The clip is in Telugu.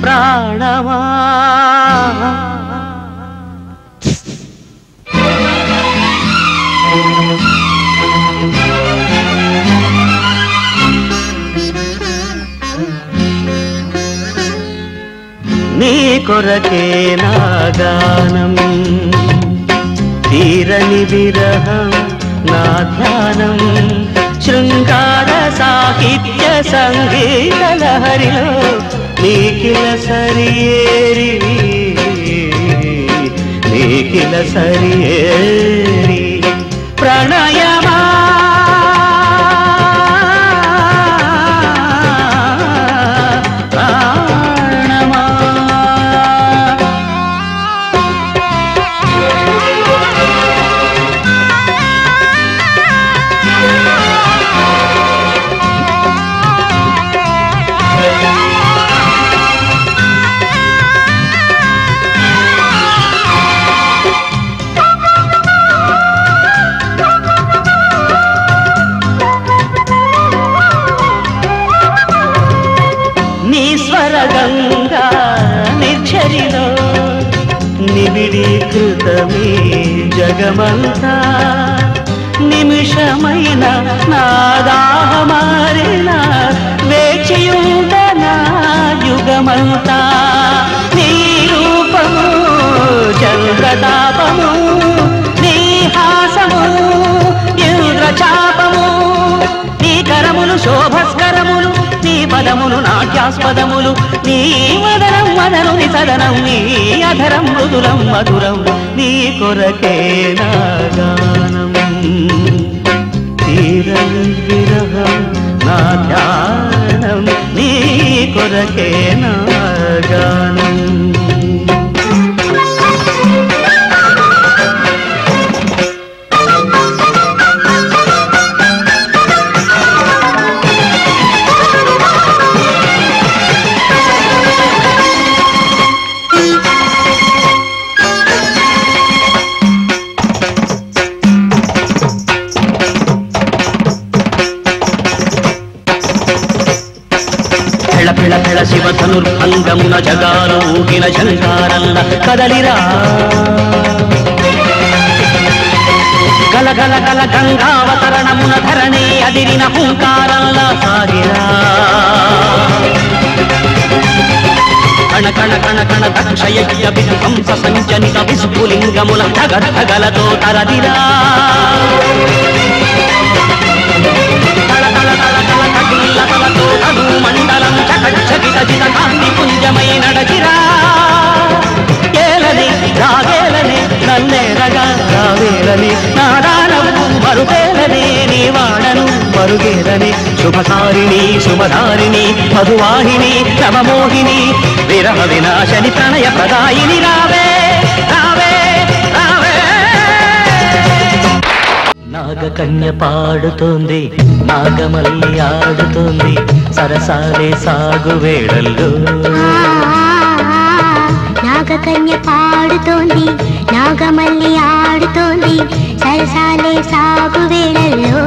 ప్రాణమా నీ కొరకే నా గానం తీరని విరహం నా ధ్యానం శృంగార సాహిత్య సంగీత లహరిలో నీకిల సరియేరి నీకిల సరియేరి ప్రణయమా గంగా నిర్ఝరిలో నిబిడీకృతమీ జగమంతా నిమిషమైన నాదాహమారిన వేచియుండనా యుగమంతా నీ రూపము చంద్రతాపము నీ హాసము ఇంద్రచాపము నీ కరములు శోభస్కరములు నీ పదములు నాట్యాస్పదములు నీ వదనం వదనుని సదనం నీ అధరం మృదులం మధురం నీ కొరకే నా గానం తీరని విరహం నా ధ్యానం నీ కొరకే నా గానం పిళ పిళ శివధనుర్భంగమున జగాలు ఊగిన జంకారల్ల కదలిరా గలగల గల గంగావతరణమున ధరణి అదిరిన హుంకారల్ల సాగిరా కణ కణ కణ కణ దక్షయజ్ఞ విధ్వంస సంజనిత విస్ఫులింగముల ధగధగలతో తరదిరా మండలం చకచకిత కాంతి పుంజమై నడచిరా ఏలని రాగేలని నన్నేరగా రావేలని నాదానము మరుగేలని నీ వాడను మరుగేలని శుభకారిణి శుభధారిణి మధువాహిని నవమోహిని విరహ వినాశని ప్రణయ ప్రదాయిని రావే రావే రావే నాగకన్య పాడుతోంది నాగమల్లి ఆడుతోంది సరసాలే సాగు వేళల్లో నాగకన్య పాడుతోంది నాగమల్లి ఆడుతోంది సరసాలే సాగు వేళల్లో